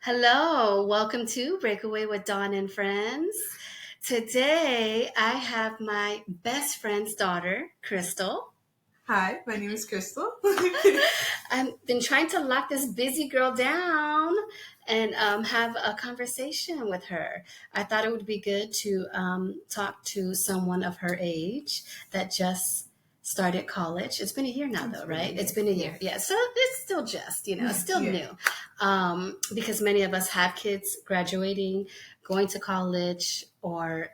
Hello, welcome to Breakaway with Dawn and Friends. Today I have my best friend's daughter, Krystal. Hi, my name is Krystal. I've been trying to lock this busy girl down and have a conversation with her. I thought it would be good to talk to someone of her age that just started college. It's been a year now, though, right? It's been a year. Yeah. So it's still just, it's still new. Because many of us have kids graduating, going to college, or,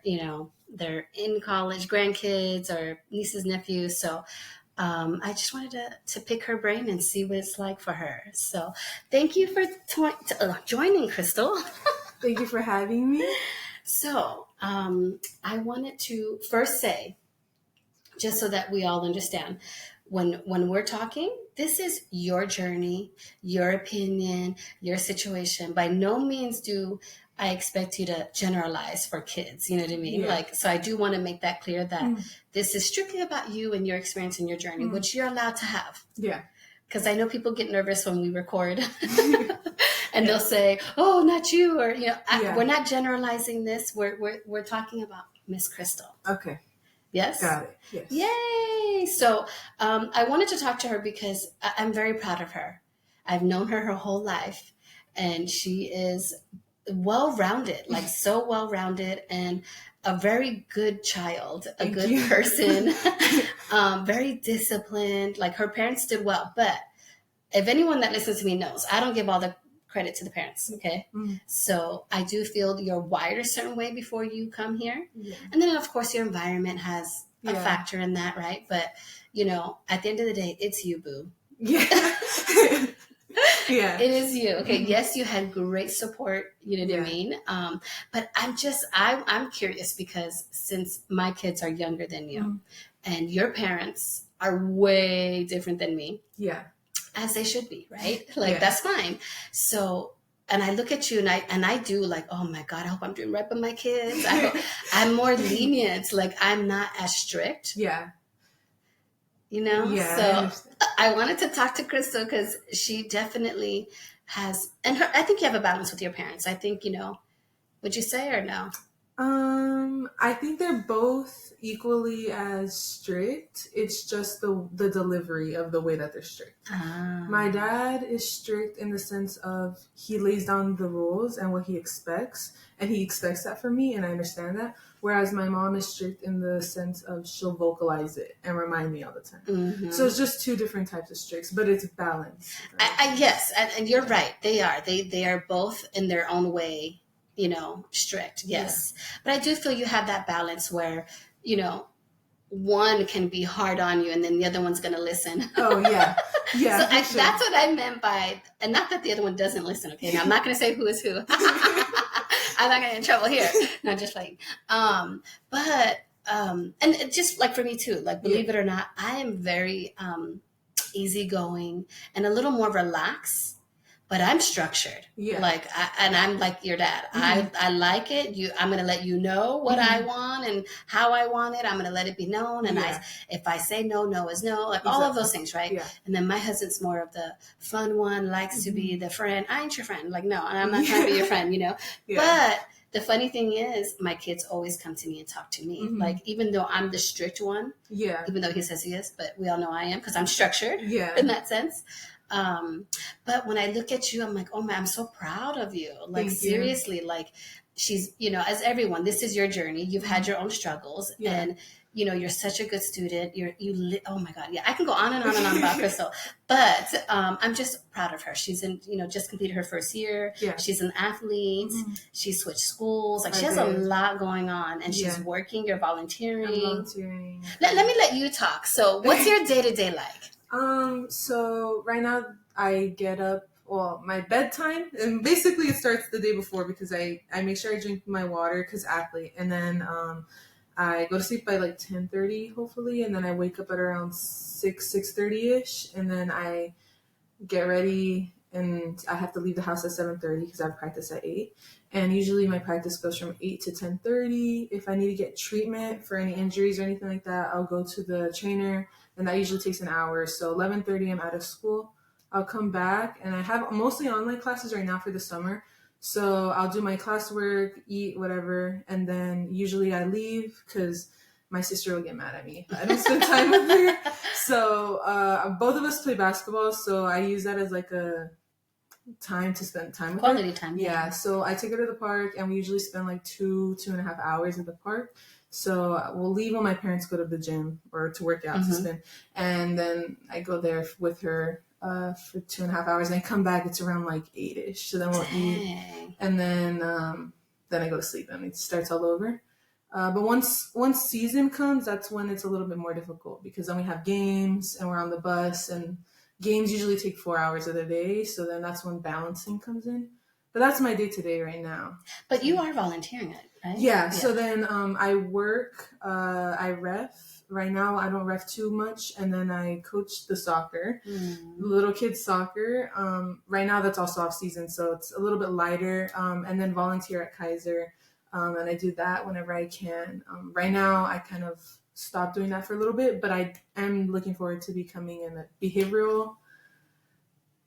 they're in college, grandkids or nieces, nephews. So I just wanted to pick her brain and see what it's like for her. So thank you for joining, Krystal. Thank you for having me. So I wanted to first say, just so that we all understand, when we're talking, this is your journey, your opinion, your situation. By no means do I expect you to generalize for kids. You know what I mean? Yeah. So I do want to make that clear that this is strictly about you and your experience and your journey, which you're allowed to have. Yeah. Because I know people get nervous when we record and they'll say, "Oh, not you," or we're not generalizing this. We're talking about Miss Krystal. Okay. Yes? Got it. Yes. Yay! So I wanted to talk to her because I'm very proud of her. I've known her whole life, and she is well-rounded, like so well-rounded, and a very good child, Thank good you. person, very disciplined. Like her parents did well. But if anyone that listens to me knows, I don't give all the credit to the parents, okay? So I do feel you're wired a certain way before you come here. Yeah. And then, of course, your environment has a factor in that, right? But, at the end of the day, it's you, boo. Yeah. Yeah. It is you. Okay, yes, you had great support, you know what I mean? But I'm curious because since my kids are younger than you and your parents are way different than me. Yeah. As they should be, right? That's fine. So, and I look at you and I do like, oh my God, I hope I'm doing right by my kids. I'm more lenient. Like I'm not as strict. Yeah. Yeah, so I wanted to talk to Krystal because she definitely has, and I think you have a balance with your parents. I think, would you say or no? I think they're both equally as strict. It's just the delivery of the way that they're strict. My dad is strict in the sense of he lays down the rules and what he expects, and he expects that from me, and I understand that. Whereas my mom is strict in the sense of she'll vocalize it and remind me all the time. So it's just two different types of stricts, but it's balanced. Yes, and you're right. They are. They are both in their own way. Strict, yes. Yeah. But I do feel you have that balance where, one can be hard on you and then the other one's going to listen. Oh, yeah. Yeah. So that's what I meant by, and not that the other one doesn't listen, okay? Now, I'm not going to say who is who. I'm not going to get in trouble here. No, just like, and just like for me too, like believe it or not, I am very easygoing and a little more relaxed. But I'm structured. Yeah. And I'm like your dad. I like it. I'm going to let you know what I want and how I want it. I'm going to let it be known. And if I say no, no is no. Like all of those things, right? Yeah. And then my husband's more of the fun one, likes to be the friend. I ain't your friend. Like, no, and I'm not trying to be your friend, Yeah. But the funny thing is my kids always come to me and talk to me. Like, even though I'm the strict one. Yeah. Even though he says he is, but we all know I am because I'm structured. Yeah. In that sense. But when I look at you, I'm like, oh man, I'm so proud of you. Like, thank seriously, you. Like she's, as everyone, this is your journey. You've had your own struggles and, you're such a good student. Oh my God. Yeah. I can go on and on and on about Krystal, but, I'm just proud of her. She's just completed her first year. Yeah. She's an athlete. She switched schools. Like she has a lot going on and she's working. You're volunteering. I'm volunteering. Let me let you talk. So what's your day-to-day like? So right now I get up, my bedtime, and basically it starts the day before because I make sure I drink my water because athlete, and then I go to sleep by like 10:30 hopefully, and then I wake up at around 6:30ish, and then I get ready and I have to leave the house at 7:30 because I have practice at 8. And usually my practice goes from 8 to 10:30. If I need to get treatment for any injuries or anything like that, I'll go to the trainer, and that usually takes an hour. So 11:30 I'm out of school. I'll come back, and I have mostly online classes right now for the summer. So I'll do my classwork, eat, whatever, and then usually I leave because my sister will get mad at me if I don't spend time with her. So both of us play basketball, so I use that as like a time to spend time with quality her. time. Yeah, so I take her to the park, and we usually spend like 2.5 hours at the park. So we'll leave when my parents go to the gym or to work out to spin, and then I go there with her for 2.5 hours, and I come back. It's around like 8ish. So then we'll eat, and then I go to sleep, and it starts all over. But once season comes, that's when it's a little bit more difficult because then we have games and we're on the bus, and games usually take 4 hours of the day. So then that's when balancing comes in. But that's my day to day right now. But you are volunteering it, right? Yeah. So then I work, I ref. Right now I don't ref too much, and then I coach the soccer, little kids soccer. Right now that's also off season, so it's a little bit lighter. And then volunteer at Kaiser. And I do that whenever I can. Right now, I kind of stopped doing that for a little bit, but I am looking forward to becoming a behavioral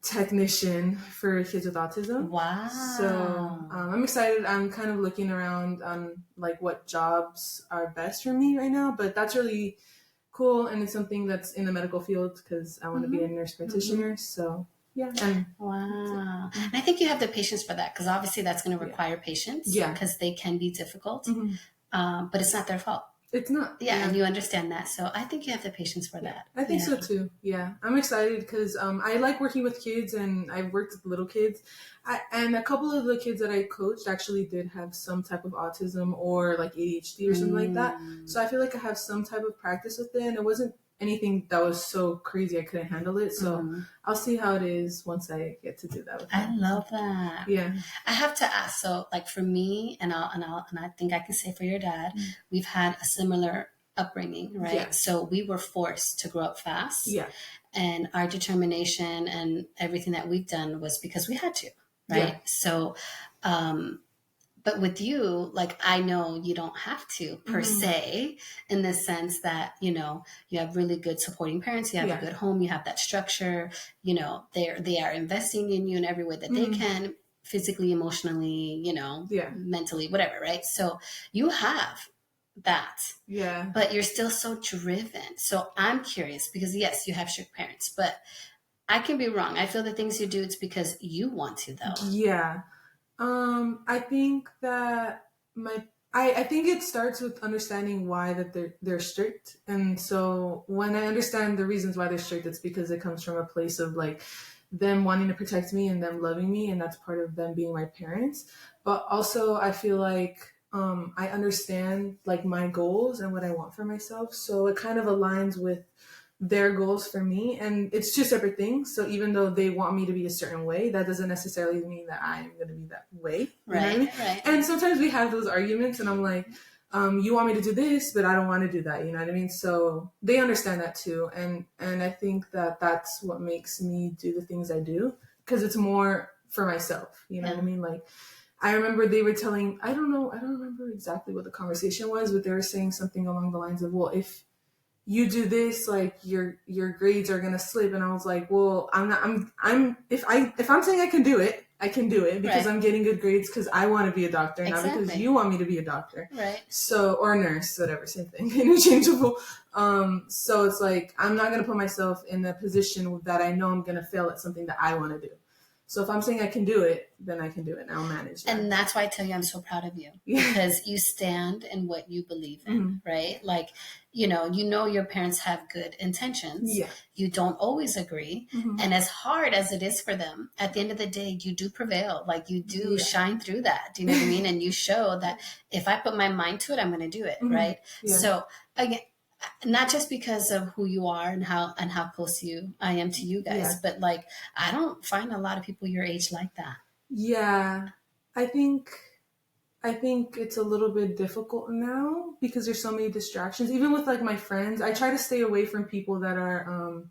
technician for kids with autism. Wow. So I'm excited. I'm kind of looking around on like what jobs are best for me right now, but that's really cool. And it's something that's in the medical field because I want to be a nurse practitioner. So yeah. Wow. And I think you have the patience for that because obviously that's going to require patience. Yeah. Because they can be difficult. But it's not their fault. It's not. Yeah, and you understand that. So I think you have the patience for that. I think so too. Yeah. I'm excited because I like working with kids, and I've worked with little kids. And a couple of the kids that I coached actually did have some type of autism or like ADHD or something like that. So I feel like I have some type of practice with it, and it wasn't anything that was so crazy I couldn't handle it. So I'll see how it is once I get to do that with them. I love that. Yeah. I have to ask, so like for me and I think I can say for your dad, we've had a similar upbringing, right? Yeah. So we were forced to grow up fast. Yeah. And our determination and everything that we've done was because we had to, right? Yeah. So but with you, like, I know you don't have to per se, in the sense that, you know, you have really good supporting parents, you have a good home, you have that structure, you know, they are investing in you in every way that they can, physically, emotionally, you know, mentally, whatever, right? So you have that. Yeah. But you're still so driven. So I'm curious because yes, you have strict parents, but I can be wrong. I feel the things you do, it's because you want to, though. Yeah. I think that I think it starts with understanding why that they're strict. And so when I understand the reasons why they're strict, it's because it comes from a place of like them wanting to protect me and them loving me, and that's part of them being my parents. But also I feel like I understand like my goals and what I want for myself. So it kind of aligns with their goals for me, and it's two separate things. So even though they want me to be a certain way, that doesn't necessarily mean that I'm going to be that way. Right, you know what I mean? right. And sometimes we have those arguments, and I'm like, you want me to do this, but I don't want to do that. You know what I mean? So they understand that too, and I think that that's what makes me do the things I do, because it's more for myself. You know what I mean? Like, I remember they were telling, I don't remember exactly what the conversation was, but they were saying something along the lines of, well, if you do this, like your grades are gonna slip. And I was like, well, if I'm saying I can do it, I can do it because I'm getting good grades because I want to be a doctor, not because you want me to be a doctor. Right. So, or a nurse, whatever, same thing, interchangeable. So it's like, I'm not gonna put myself in a position that I know I'm gonna fail at something that I want to do. So if I'm saying I can do it, then I can do it, and I'll manage that. And that's why I tell you I'm so proud of you, because you stand in what you believe in, right? Like, you know your parents have good intentions. Yeah. You don't always agree. And as hard as it is for them, at the end of the day, you do prevail. Like, you do shine through that. Do you know what I mean? And you show that if I put my mind to it, I'm going to do it, right? Yeah. So again, not just because of who you are and how close I am to you guys, but like, I don't find a lot of people your age like that. Yeah. I think it's a little bit difficult now because there's so many distractions. Even with like my friends, I try to stay away from people that are,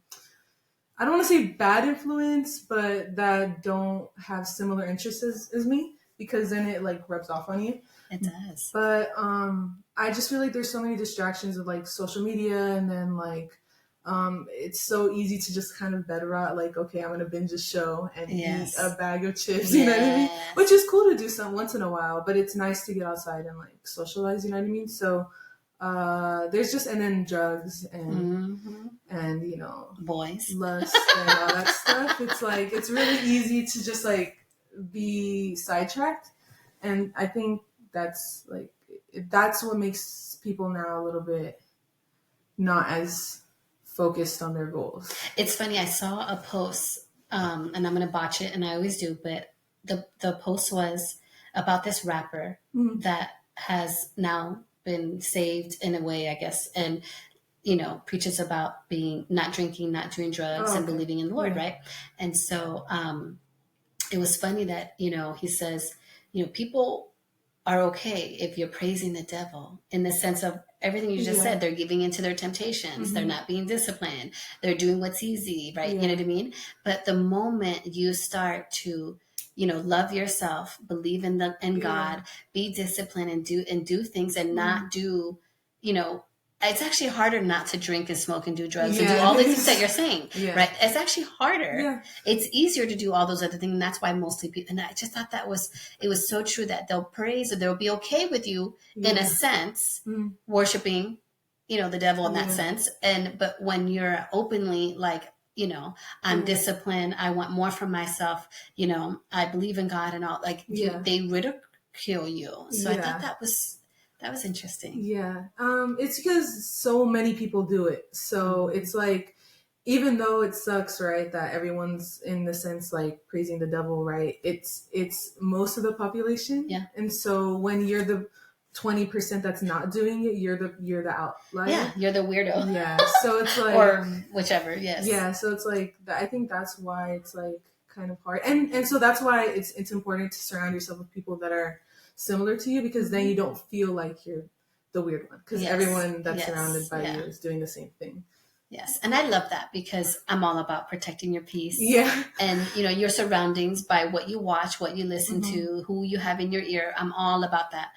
I don't want to say bad influence, but that don't have similar interests as me, because then it like rubs off on you. It does. But I just feel like there's so many distractions of like social media, and then like it's so easy to just kind of bed rot, like, okay, I'm gonna binge a show and eat a bag of chips, you know what I mean? which is cool to do some once in a while, but it's nice to get outside and like socialize, you know what I mean? So there's just, and then drugs and you know, boys, lust and all that stuff. It's like, it's really easy to just like be sidetracked. And I think that's like, that's what makes people now a little bit not as focused on their goals. It's funny. I saw a post, and I'm going to botch it, and I always do, but the post was about this rapper that has now been saved in a way, I guess, and you know, preaches about being not drinking, not doing drugs, and believing in the Lord, right? And so it was funny that, you know, he says, you know, people are okay if you're praising the devil in the sense of everything you just said. They're giving into their temptations. They're not being disciplined. They're doing what's easy, right? You know what I mean? But the moment you start to, you know, love yourself, believe in God, be disciplined and do things and not do, you know, it's actually harder not to drink and smoke and do drugs and do all the things that you're saying, right? It's actually harder. Yeah. It's easier to do all those other things. And that's why mostly people, and I just thought it was so true that they'll praise or they'll be okay with you in a sense, worshiping, you know, the devil in that sense. But when you're openly like, you know, I'm disciplined, I want more from myself, you know, I believe in God and all, like they ridicule you. So I thought that was interesting. Yeah. It's because so many people do it. So it's like, even though it sucks, right, that everyone's in the sense like praising the devil, right? It's most of the population. Yeah. And so when you're the 20% that's not doing it, you're the outlier. Yeah, you're the weirdo. Yeah. So it's like or whichever, yes. Yeah. So it's like I think that's why it's like kind of hard. And so that's why it's important to surround yourself with people that are similar to you, because then you don't feel like you're the weird one, because everyone that's surrounded by you is doing the same thing. Yes. And I love that because I'm all about protecting your peace. Yeah. And, you know, your surroundings by what you watch, what you listen to, who you have in your ear. I'm all about that.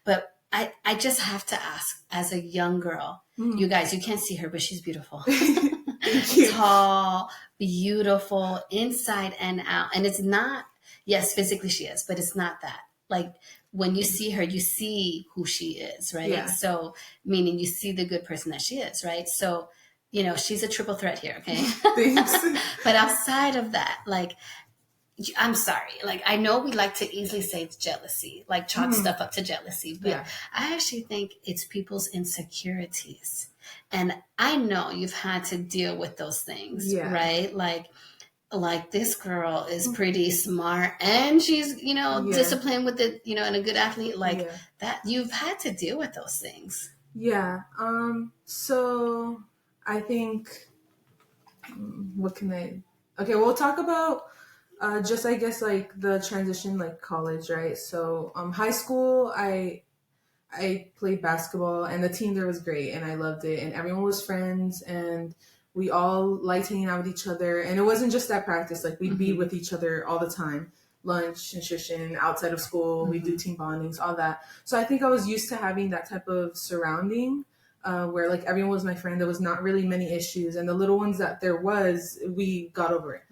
But I just have to ask, as a young girl, you guys, you can't see her, but she's beautiful. Thank you. Tall, beautiful, inside and out. And it's not, yes, physically she is, but it's not that. Like when you see her, you see who she is, right? Yeah. So meaning you see the good person that she is, right? So, you know, she's a triple threat here, okay? Thanks. But outside of that, like, I'm sorry, like I know we like to easily say it's jealousy, like chalk stuff up to jealousy, but I actually think it's people's insecurities. And I know you've had to deal with those things, right? Like this girl is pretty smart and she's, you know, disciplined with it, you know, and a good athlete, like that. You've had to deal with those things. Yeah. So I think, okay, we'll talk about just, I guess, like the transition, like college, right? So high school, I played basketball and the team there was great and I loved it and everyone was friends and we all liked hanging out with each other. And it wasn't just at practice, like we'd be with each other all the time, lunch and shishin, outside of school, we'd do team bondings, all that. So I think I was used to having that type of surrounding where like everyone was my friend. There was not really many issues, and the little ones that there was, we got over it.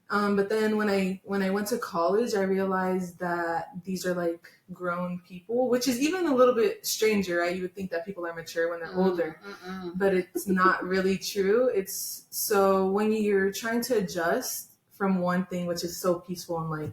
But then when I went to college, I realized that these are like grown people, which is even a little bit stranger, right? You would think that people are mature when they're older, but it's not really true. It's so when you're trying to adjust from one thing, which is so peaceful and like,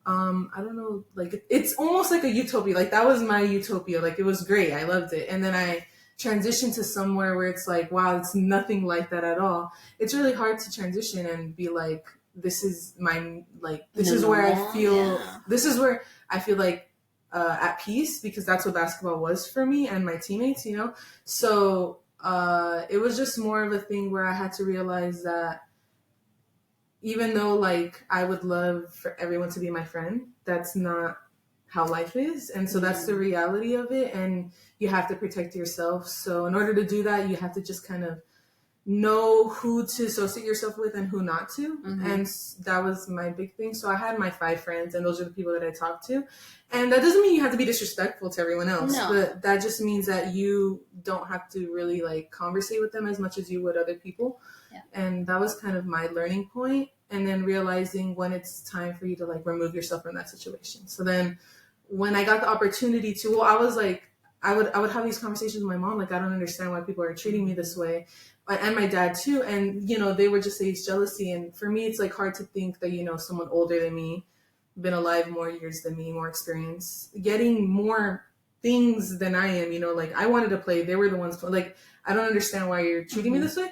I don't know, like it's almost like a utopia. Like that was my utopia. Like it was great. I loved it. And then I transition to somewhere where it's like, wow, it's nothing like that at all. It's really hard to transition and be like, this is my, like, this is where I feel, this is where I feel like at peace, because that's what basketball was for me and my teammates, you know? So it was just more of a thing where I had to realize that even though like I would love for everyone to be my friend, that's not how life is. And so that's the reality of it. And you have to protect yourself. So in order to do that, you have to just kind of know who to associate yourself with and who not to. And that was my big thing. So I had my 5 friends, and those are the people that I talked to. And that doesn't mean you have to be disrespectful to everyone else, but that just means that you don't have to really like conversate with them as much as you would other people. And that was kind of my learning point. and then realizing when it's time for you to like remove yourself from that situation. So then when I got the opportunity to, well, I was like, I would have these conversations with my mom, like, I don't understand why people are treating me this way, and my dad too. And, you know, they would just say it's jealousy. And for me, it's like hard to think that, you know, someone older than me, been alive more years than me, more experience, getting more things than I am, you know, like I wanted to play. They were the ones, like, I don't understand why you're treating me this way.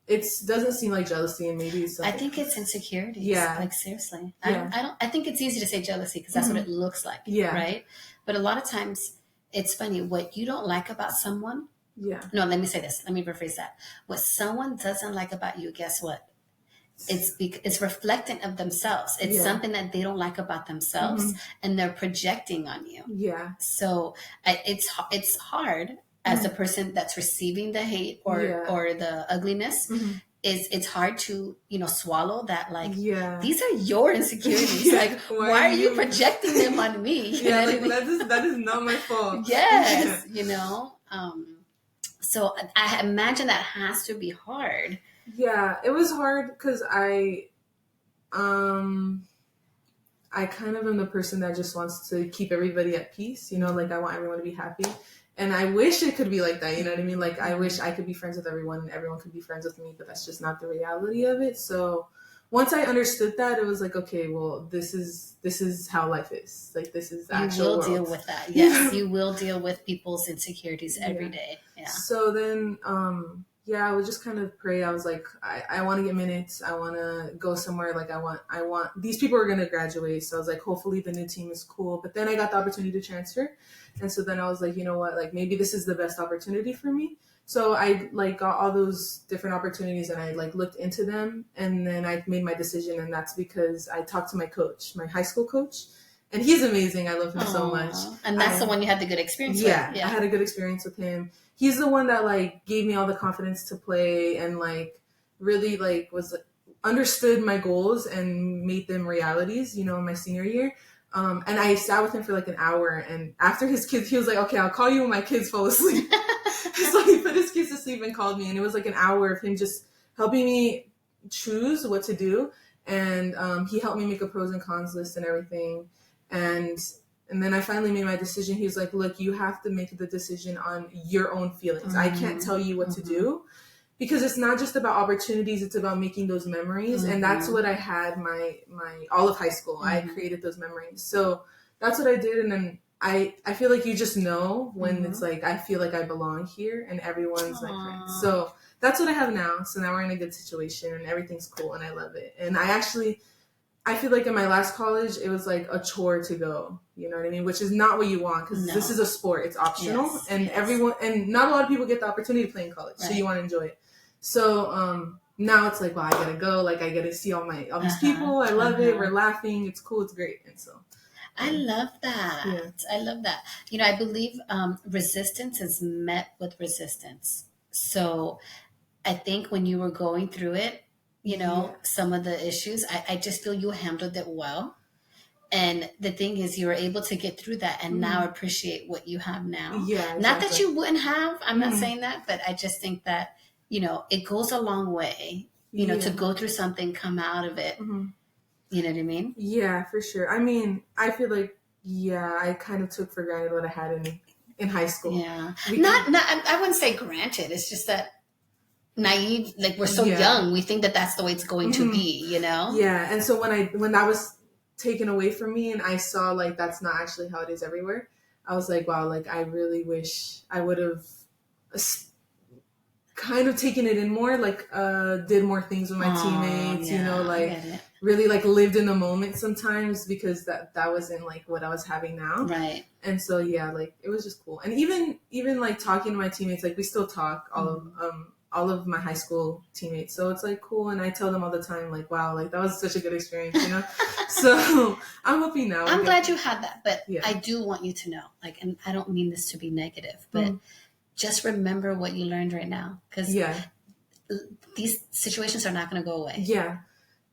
It doesn't seem like jealousy, and maybe it's I think it's insecurities. Yeah. Like, seriously. Yeah. I think it's easy to say jealousy because that's what it looks like. Yeah. Right. But a lot of times it's funny what you don't like about someone. Yeah. No, let me say this. Let me rephrase that. What someone doesn't like about you, guess what? It's reflecting of themselves. It's something that they don't like about themselves, and they're projecting on you. Yeah. So it's hard as the person that's receiving the hate or the ugliness. It's hard to, you know, swallow that, like, these are your insecurities. Like, why are you projecting them on me? You know like, that is not my fault. Yes. You know, so I imagine that has to be hard. Yeah, it was hard because I kind of am the person that just wants to keep everybody at peace, you know, like I want everyone to be happy. And I wish it could be like that, you know what I mean? Like, I wish I could be friends with everyone and everyone could be friends with me, but that's just not the reality of it. So once I understood that, it was like, okay, well, this is how life is. Like, this is the actual world. You will deal with that. Yes, you will deal with people's insecurities every day. Yeah. So then, I would just kind of pray. I was like, I want to get minutes. I want to go somewhere. Like, I want, these people are going to graduate. So I was like, hopefully the new team is cool. But then I got the opportunity to transfer. And so then I was like, you know what, like maybe this is the best opportunity for me. So I like got all those different opportunities and I like looked into them, and then I made my decision. And that's because I talked to my coach, my high school coach, and he's amazing. I love him so much. And that's the one you had the good experience with. Yeah, I had a good experience with him. He's the one that like gave me all the confidence to play and like really like was understood my goals and made them realities, you know, in my senior year. And I sat with him for like an hour, and after his kids, he was like, okay, I'll call you when my kids fall asleep. So he put his kids to sleep and called me, and it was like an hour of him just helping me choose what to do. And he helped me make a pros and cons list and everything. And then I finally made my decision. He was like, look, you have to make the decision on your own feelings. I can't tell you what to do, because it's not just about opportunities. It's about making those memories. And that's what I had my all of high school. I created those memories. So that's what I did. And then I feel like you just know when it's like, I feel like I belong here and everyone's my friend. So that's what I have now. So now we're in a good situation and everything's cool and I love it. And I feel like in my last college, it was like a chore to go, you know what I mean? Which is not what you want, because this is a sport. It's optional. Everyone, and not a lot of people get the opportunity to play in college. Right. So you want to enjoy it. So now it's like, well, I got to go. Like, I get to see all these people. I love it. We're laughing. It's cool. It's great. And so. I love that. Yeah. I love that. You know, I believe resistance is met with resistance. So I think when you were going through it, you know, some of the issues, I just feel you handled it well. And the thing is, you were able to get through that and now appreciate what you have now. Yeah, exactly. Not that you wouldn't have, I'm not saying that, but I just think that, you know, it goes a long way, you know, to go through something, come out of it. You know what I mean? Yeah, for sure. I mean, I feel like, I kind of took for granted what I had in high school. Yeah. I wouldn't say granted. It's just that naive, like we're so young, we think that that's the way it's going to be, you know? Yeah. And so when that was taken away from me and I saw like that's not actually how it is everywhere, I was like, wow, like I really wish I would have kind of taken it in more, like did more things with my teammates, you know, like really like lived in the moment sometimes, because that wasn't like what I was having now. Right. And so like it was just cool. And even like talking to my teammates, like we still talk, all of my high school teammates. So it's like cool. And I tell them all the time, like, wow, like that was such a good experience, you know? So I'm hoping now. I'm glad you had that, but I do want you to know, like, and I don't mean this to be negative, but just remember what you learned right now. Because these situations are not going to go away. Yeah.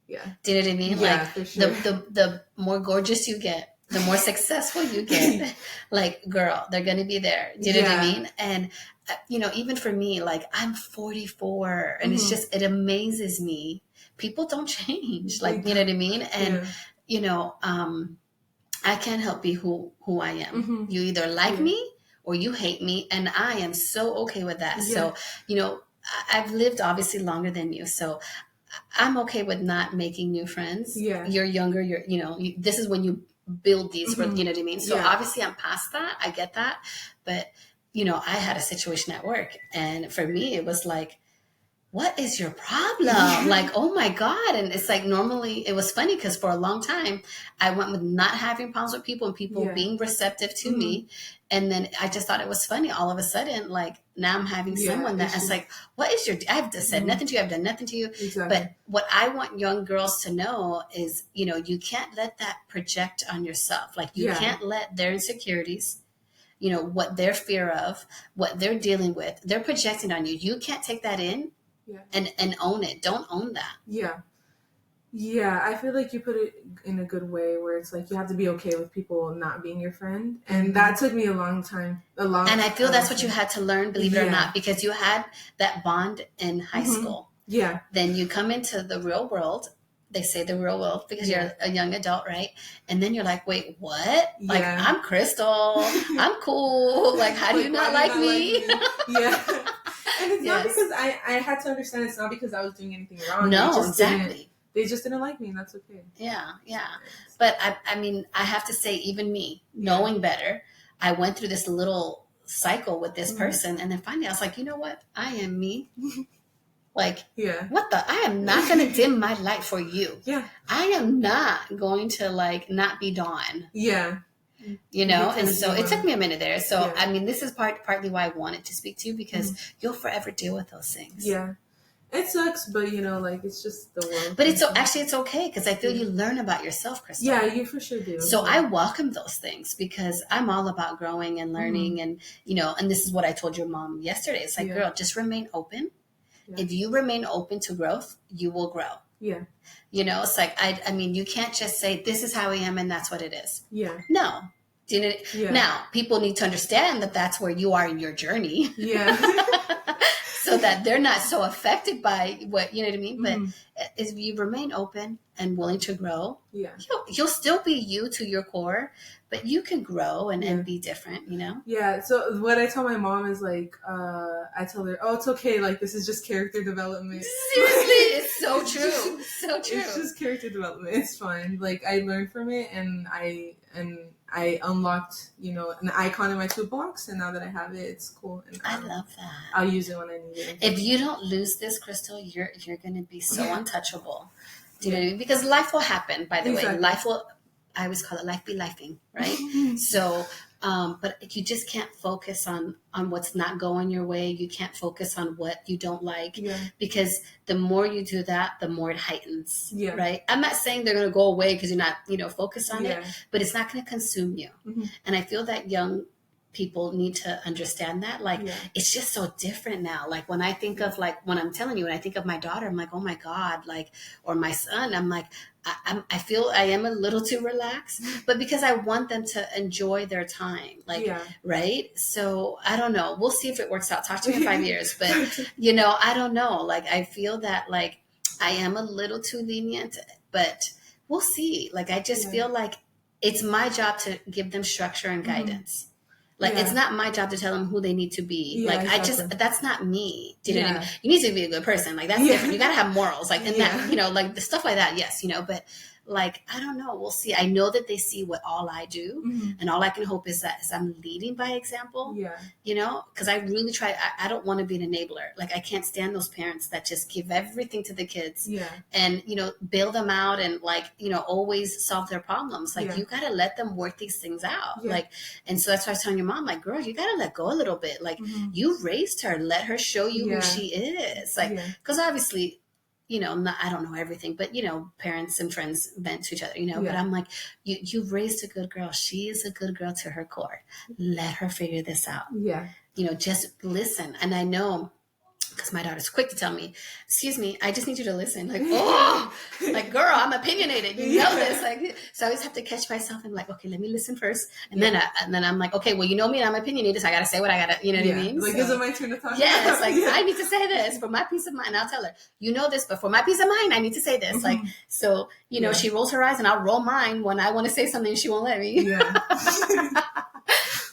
Yeah. Do you know what I mean? Yeah, like for sure. The more gorgeous you get, the more successful you get, like, girl, they're going to be there. Do you know what I mean? And, you know, even for me, like, I'm 44 and it's just, it amazes me people don't change. Like, you know what I mean? And, you know, I can't help be who I am. You either like me or you hate me. And I am so okay with that. So, you know, I've lived obviously longer than you. So I'm okay with not making new friends. You're younger. This is when you build these, you know what I mean? So obviously I'm past that. I get that. But, you know, I had a situation at work, and for me, it was like, what is your problem? Like, oh my God. And it's like, normally it was funny because for a long time I went with not having problems with people and people being receptive to me. And then I just thought it was funny. All of a sudden, like, now I'm having someone that is like, what is your, I've just said nothing to you. I've done nothing to you. But what I want young girls to know is, you know, you can't let that project on yourself. Like, you can't let their insecurities, you know, what their fear of, what they're dealing with, they're projecting on you. You can't take that in. And own it. Don't own that. I feel like you put it in a good way, where it's like you have to be okay with people not being your friend, and that took me a long time. And I feel that's what you had to learn, believe it or not, because you had that bond in high school. Then you come into the real world. They say the real world because you're a young adult, right? And then you're like, wait, what? Like, I'm Krystal. I'm cool. Like, how do you not like me? And it's not because I had to understand, it's not because I was doing anything wrong. No, exactly. They just didn't like me, and that's okay. Yeah. But I mean, I have to say, even me, knowing better, I went through this little cycle with this person, and then finally I was like, you know what? I am me. Like, I am not going to dim my light for you. I am not going to, like, not be Dawn. You know, and so it took me a minute there. So, I mean, this is partly why I wanted to speak to you, because you'll forever deal with those things. It sucks, but, you know, like, it's just the world. But it's okay, because I feel you learn about yourself, Krystal. You for sure do. So I welcome those things, because I'm all about growing and learning. And, you know, and this is what I told your mom yesterday. It's like, girl, just remain open. If you remain open to growth, you will grow. You know, it's like, I mean, you can't just say, this is how I am and that's what it is. No. Now, people need to understand that that's where you are in your journey. So that they're not so affected by what, you know what I mean? But if you remain open and willing to grow, you'll still be you to your core, but you can grow and be different, you know? So what I tell my mom is, like, I tell her, oh, it's okay. Like, this is just character development. Seriously, it's so true. So true. It's just character development. It's fine. Like, I learned from it, and I unlocked, you know, an icon in my toolbox, and now that I have it, it's cool. And I love that. I'll use it when I need it. If you don't lose this, Krystal, you're going to be so untouchable. Do you know what I mean? Because life will happen, by the way. Life will, I always call it life be lifing, right? So, but you just can't focus on what's not going your way. You can't focus on what you don't like, because the more you do that, the more it heightens, right? I'm not saying they're going to go away because you're not, you know, focused on it, but it's not going to consume you. And I feel that young people need to understand that. Like, it's just so different now. Like, when I think of, like, when I'm telling you, when I think of my daughter, I'm like, oh my God, like, or my son, I'm like, I feel I am a little too relaxed, but because I want them to enjoy their time, like, right? So I don't know. We'll see if it works out. Talk to me in 5 years, but, you know, I don't know. Like, I feel that, like, I am a little too lenient, but we'll see. Like, I just feel like it's my job to give them structure and guidance. Like, it's not my job to tell them who they need to be. Like, that's not me. Do you know what I mean? You need to be a good person. Like, that's different. You got to have morals. Like, and that, you know, like, the stuff like that. Yes, you know, but, like, I don't know. We'll see. I know that they see what all I do. And all I can hope is that I'm leading by example, you know, because I really try. I don't want to be an enabler. Like, I can't stand those parents that just give everything to the kids and, you know, bail them out and, like, you know, always solve their problems. Like, you got to let them work these things out. Like, and so that's why I was telling your mom, like, girl, you got to let go a little bit. Like, you raised her. Let her show you who she is. Like, because obviously, you know, I don't know everything, but, you know, parents and friends vent to each other, you know, but I'm like, you've raised a good girl. She is a good girl to her core. Let her figure this out. You know, just listen. And I know because my daughter's quick to tell me, excuse me, I just need you to listen. Like, oh, like, girl, I'm opinionated. You know this. Like, so I always have to catch myself and like, okay, let me listen first. And then I'm like, okay, well, you know me and I'm opinionated. So I got to say what I got to, you know what I mean? Like, so, is it my turn to talk? Yes. Like, I need to say this for my peace of mind. I'll tell her, you know this, but for my peace of mind, I need to say this. Like, so, you know, she rolls her eyes and I'll roll mine when I want to say something. She won't let me. Yeah.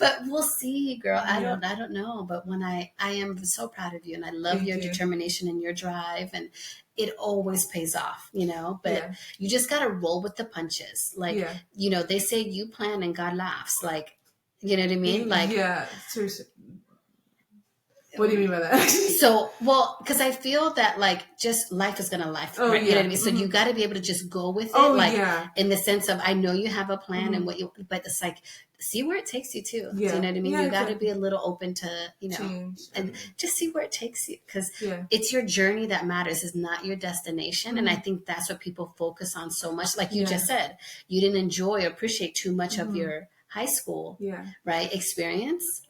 But we'll see, girl. I don't know. But when I am so proud of you, and I love your determination and your drive, and it always pays off, you know. But you just gotta roll with the punches. Like, you know, they say you plan and God laughs. Like, you know what I mean? Like, seriously. What do you mean by that? So, well, because I feel that like just life is gonna life, right? You know what I mean? So you got to be able to just go with it, in the sense of I know you have a plan and what you, but it's like see where it takes you too. Do you know what I mean? You got to be a little open to change and just see where it takes you, because it's your journey that matters. It's not your destination, and I think that's what people focus on so much. Like you just said, you didn't enjoy or appreciate too much of your high school, right, experience.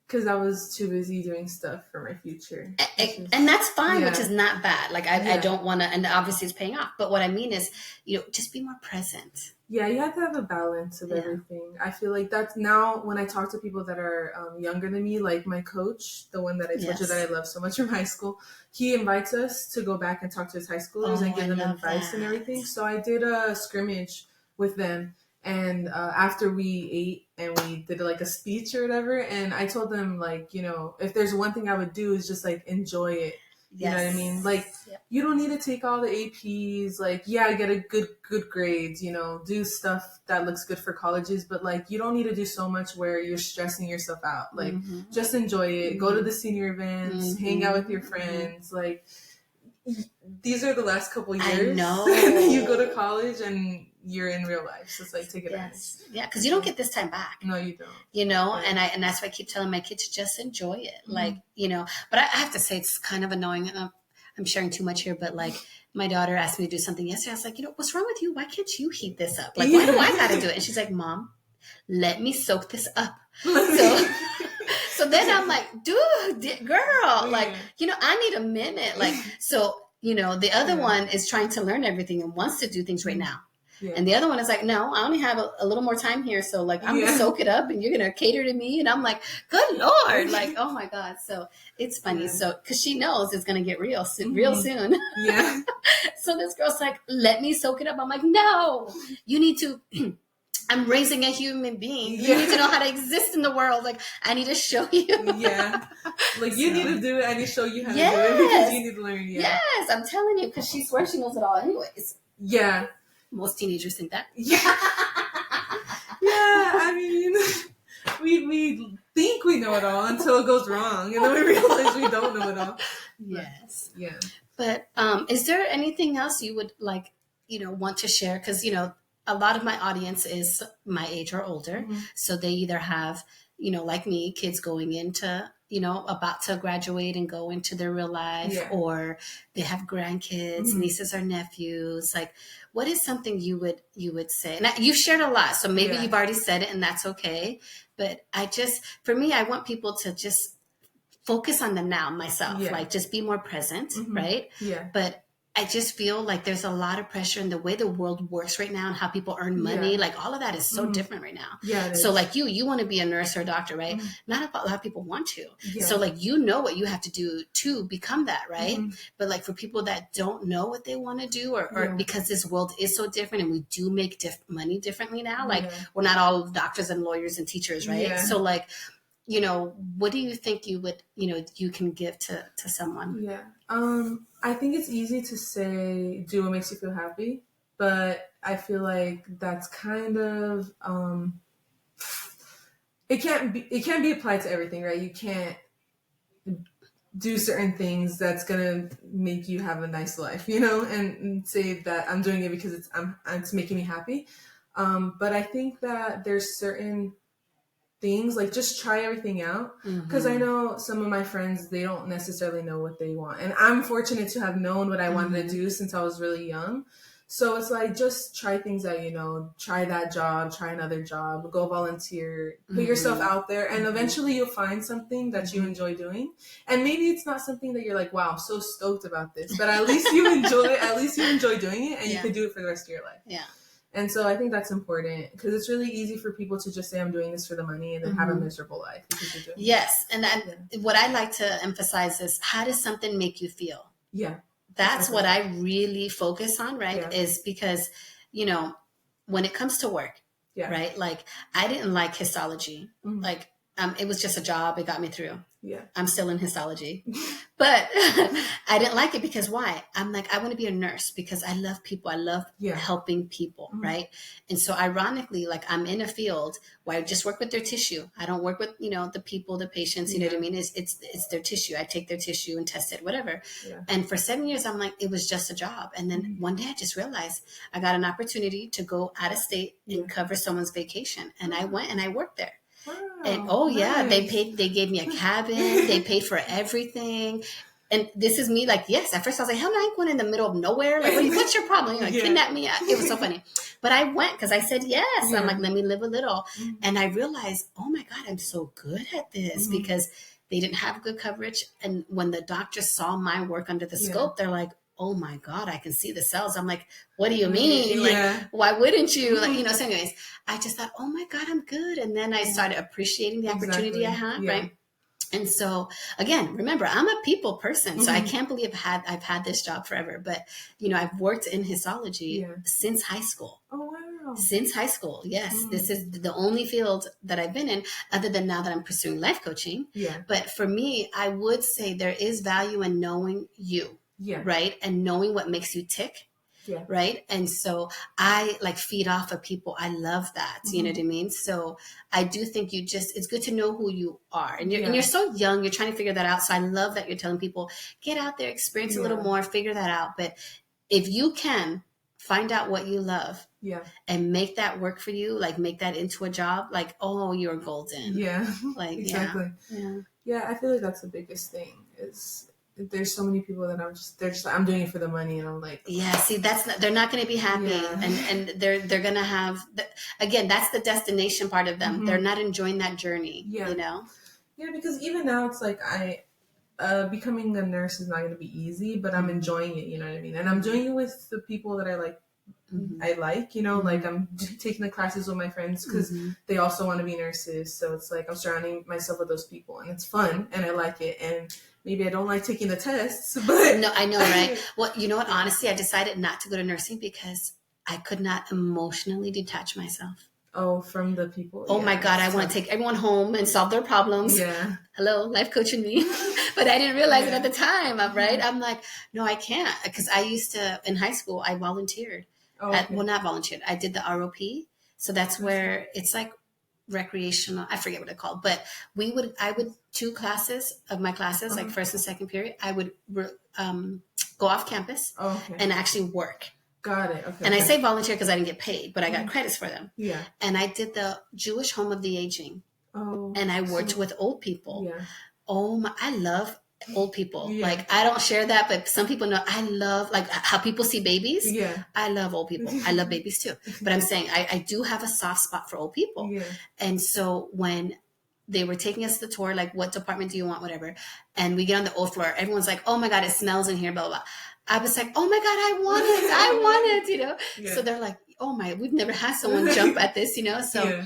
Because I was too busy doing stuff for my future. And that's fine, which is not bad. Like, I don't want to, and obviously it's paying off. But what I mean is, just be more present. Yeah, you have to have a balance of everything. I feel like that's now when I talk to people that are younger than me, like my coach, the one that I told you that I love so much from high school, he invites us to go back and talk to his high schoolers and give them advice and everything. So I did a scrimmage with them. And after we ate and we did like a speech or whatever, and I told them like, if there's one thing I would do is just like enjoy it. You know what I mean? Like you don't need to take all the APs. Like, get a good grades, do stuff that looks good for colleges, but like you don't need to do so much where you're stressing yourself out. Like just enjoy it. Go to the senior events, hang out with your friends. Like these are the last couple years. I know. And then you go to college and you're in real life, so it's like take advantage. Yeah, because you don't get this time back. No, you don't. And that's why I keep telling my kids to just enjoy it. Like, but I have to say it's kind of annoying, and I'm sharing too much here, but like my daughter asked me to do something yesterday. I was like, what's wrong with you? Why can't you heat this up? Like, why do I gotta do it? And she's like, Mom, let me soak this up. So then I'm like, dude, girl, like, I need a minute. Like, so, the other one is trying to learn everything and wants to do things right now. Yeah. And the other one is like, no, I only have a little more time here. So like, I'm going to soak it up and you're going to cater to me. And I'm like, good Lord. Like, oh my God. So it's funny. So, cause she knows it's going to get real soon. Yeah. So this girl's like, let me soak it up. I'm like, no, you need to, I'm raising a human being. You need to know how to exist in the world. Like, I need to show you. Like, you need to do it. I need to show you how to do it because you need to learn. Yes, I'm telling you, because she swears she knows it all anyways. Yeah. Most teenagers think that. Yeah. I mean, we think we know it all until it goes wrong. And then we realize we don't know it all. Yes. Yeah. But is there anything else you would like, want to share? Because, a lot of my audience is my age or older. Mm-hmm. So they either have, like me, kids going into, about to graduate and go into their real life, or they have grandkids, nieces or nephews. Like, what is something you would say? And you've shared a lot, so maybe you've already said it and that's okay. But for me, I want people to just focus on the now myself, like just be more present. Right. Yeah. But I just feel like there's a lot of pressure in the way the world works right now and how people earn money. Like all of that is so different right now. Yeah. So like you want to be a nurse or a doctor, right? Not a lot of people want to. Yeah. So like, what you have to do to become that, right? But like for people that don't know what they want to do or because this world is so different and we do make money differently now. Like we're not all doctors and lawyers and teachers, right? Yeah. So like, what do you think you would, you can give to someone? Yeah. I think it's easy to say, do what makes you feel happy, but I feel like that's kind of, it can't be applied to everything, right? You can't do certain things that's going to make you have a nice life, and say that I'm doing it because it's making me happy. But I think that there's certain things, like just try everything out, because I know some of my friends, they don't necessarily know what they want, and I'm fortunate to have known what I wanted to do since I was really young. So it's like, just try things out, try that job, try another job, go volunteer, put yourself out there, and eventually you'll find something that you enjoy doing. And maybe it's not something that you're like, wow, I'm so stoked about this, but at least you enjoy doing it, and you can do it for the rest of your life. Yeah. And so I think that's important, because it's really easy for people to just say, I'm doing this for the money, and then have a miserable life because you're doing yes. And what I like to emphasize is, how does something make you feel? Yeah. That's what I really focus on, right? Is because, when it comes to work, right? Like, I didn't like histology. Like, it was just a job. It got me through. Yeah. I'm still in histology, but I didn't like it because why? I'm like, I want to be a nurse because I love people. I love helping people. Right. And so ironically, like, I'm in a field where I just work with their tissue. I don't work with, the people, the patients, you know what I mean? It's their tissue. I take their tissue and test it, whatever. Yeah. And for 7 years, I'm like, it was just a job. And then one day I just realized I got an opportunity to go out of state and cover someone's vacation. And I went and I worked there. Wow, and nice. They gave me a cabin, they paid for everything. And this is me, like, yes, at first I was like, hell no, I ain't going in the middle of nowhere. Like, what's your problem? Kidnap me. It was so funny. But I went because I said yes. I'm like, let me live a little. And I realized, oh my God, I'm so good at this because they didn't have good coverage. And when the doctors saw my work under the scope, they're like, oh my God, I can see the cells. I'm like, what do you mean? Like, why wouldn't you? Like, so anyways, I just thought, oh my God, I'm good. And then I started appreciating the opportunity I had, right? And so again, remember, I'm a people person. So I can't believe I've had this job forever, but I've worked in histology since high school. Oh, wow. Since high school. Yes. This is the only field that I've been in, other than now that I'm pursuing life coaching. Yeah. But for me, I would say there is value in knowing you. Yeah. Right. And knowing what makes you tick. Yeah. Right. And so I like feed off of people. I love that. You know what I mean? So I do think it's good to know who you are. And you're so young, you're trying to figure that out. So I love that you're telling people, get out there, experience a little more, figure that out. But if you can find out what you love and make that work for you, like make that into a job, like, oh, you're golden. Yeah. Like, exactly. Yeah. I feel like that's the biggest thing is, there's so many people that they're just like, I'm doing it for the money, and I'm like, see, they're not going to be happy, and they're going to have again, that's the destination part of them. They're not enjoying that journey. Yeah, because even now it's like becoming a nurse is not going to be easy, but I'm enjoying it. You know what I mean? And I'm doing it with the people that I like. Like I'm taking the classes with my friends because they also want to be nurses. So it's like I'm surrounding myself with those people, and it's fun, and I like it. And maybe I don't like taking the tests, but no, I know, right? Well, you know what? Honestly, I decided not to go to nursing because I could not emotionally detach myself. Oh, from the people. Oh my God, I want to take everyone home and solve their problems. Yeah. Hello, life coaching me. But I didn't realize it at the time, right? I'm like, no, I can't. Because I used to, in high school, I volunteered. Oh, okay. Well, not volunteered. I did the ROP. So that's where it's like recreational. I forget what it's called. But I would 2 classes of my classes, like first and second period, I would go off campus and actually work. Got it. Okay. And I say volunteer because I didn't get paid, but I got credits for them. Yeah. And I did the Jewish Home of the Aging. Oh. And I worked with old people. Yeah. Oh my! I love old people. Yeah. Like, I don't share that, but some people know I love like how people see babies. Yeah. I love old people. I love babies too. But I'm saying I do have a soft spot for old people. Yeah. And so when they were taking us to the tour, like, what department do you want, whatever. And we get on the old floor. Everyone's like, oh my God, it smells in here, blah, blah, blah. I was like, oh my God, I want it, Yeah. So they're like, oh my, we've never had someone jump at this, So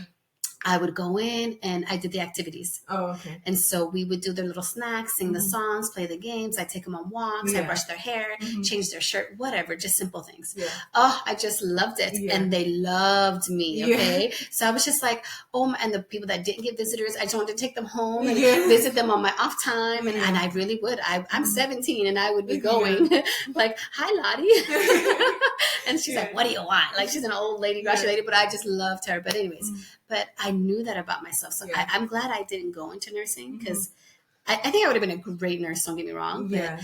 I would go in and I did the activities. Oh, okay. And so we would do their little snacks, sing the songs, play the games. I take them on walks. I brush their hair, change their shirt, whatever, just simple things. Yeah. Oh, I just loved it. Yeah. And they loved me. Okay. Yeah. So I was just like, and the people that didn't get visitors, I just wanted to take them home and visit them on my off time. And I really would. I'm 17 and I would be going like, hi, Lottie. And she's like, what do you want? Like, she's an old lady, grassy lady, but I just loved her. But anyways, but I knew that about myself. So I'm glad I didn't go into nursing because I think I would have been a great nurse. Don't get me wrong. But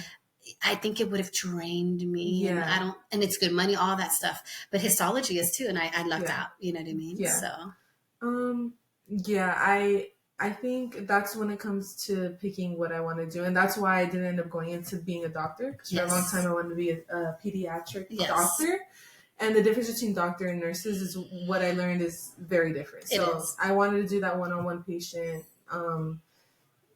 I think it would have drained me. Yeah. And it's good money, all that stuff. But histology is too. And I lucked out. You know what I mean? Yeah. So. I think that's when it comes to picking what I want to do. And that's why I didn't end up going into being a doctor. Because for a long time I wanted to be a pediatric doctor. And the difference between doctor and nurses is what I learned is very different. So I wanted to do that one-on-one patient,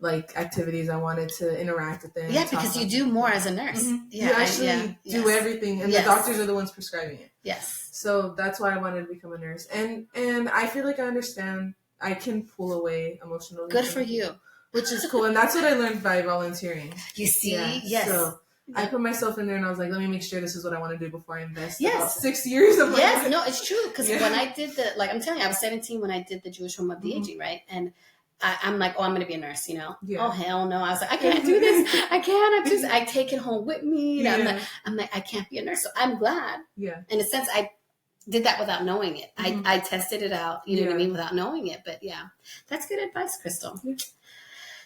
like activities. I wanted to interact with them. Yeah, because you do more as a nurse. Mm-hmm. Yeah, you actually do everything, and the doctors are the ones prescribing it. Yes. So that's why I wanted to become a nurse, and I feel like I understand. I can pull away emotionally. Good for you. Which is cool, and that's what I learned by volunteering. You see, yes. So I put myself in there, and I was like, let me make sure this is what I want to do before I invest about 6 years of my life. No, it's true. Because when I did I'm telling you, I was 17 when I did the Jewish Home of the Aging, right? And I'm like, oh, I'm going to be a nurse, you know? Yeah. Oh, hell no. I was like, I can't do this. I can't. I take it home with me. I'm like, I can't be a nurse. So I'm glad. Yeah. In a sense, I did that without knowing it. I tested it out, you know what I mean, without knowing it. But yeah, that's good advice, Krystal. Yeah.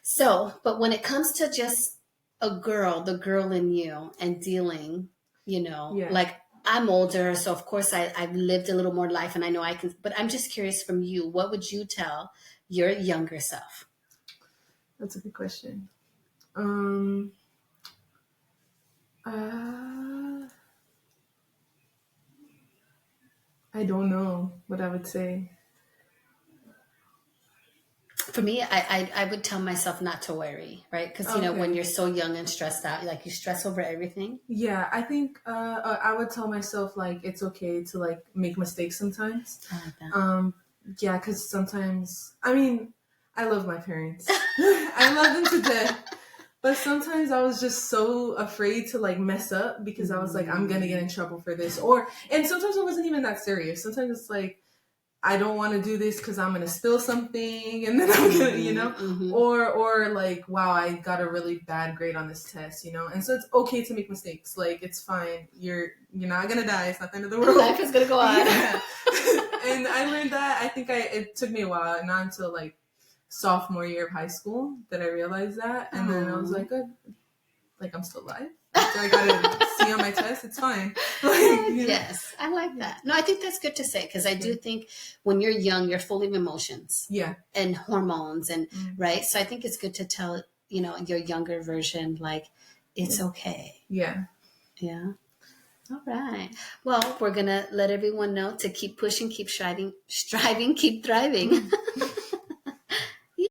So, but when it comes to just the girl in you and dealing, you know, like I'm older, so of course I've lived a little more life and I know I can, but I'm just curious from you, what would you tell your younger self? That's a good question. I don't know what I would say. For me, I would tell myself not to worry, right? Because, you know, when you're so young and stressed out, like you stress over everything. Yeah, I think I would tell myself, like, it's okay to, like, make mistakes sometimes. I like that. Yeah, because sometimes, I mean, I love my parents. I love them to death. But sometimes I was just so afraid to, like, mess up because I was like, I'm going to get in trouble for this. And sometimes it wasn't even that serious. Sometimes it's like, I don't want to do this because I'm going to spill something and then I'm going to, you know, or like, wow, I got a really bad grade on this test, you know? And so it's okay to make mistakes. Like, it's fine. You're not going to die. It's not the end of the world. Life is going to go on. Yeah. And I learned that. I think it took me a while, not until like sophomore year of high school that I realized that. And then I was like, good. Like, I'm still alive. I got a C on my test. It's fine. Yes, I like that. No, I think that's good to say because I do think when you're young, you're full of emotions. Yeah. And hormones and right. So I think it's good to tell, you know, your younger version, like, it's okay. Yeah. Yeah. All right. Well, we're going to let everyone know to keep pushing, keep striving, keep thriving.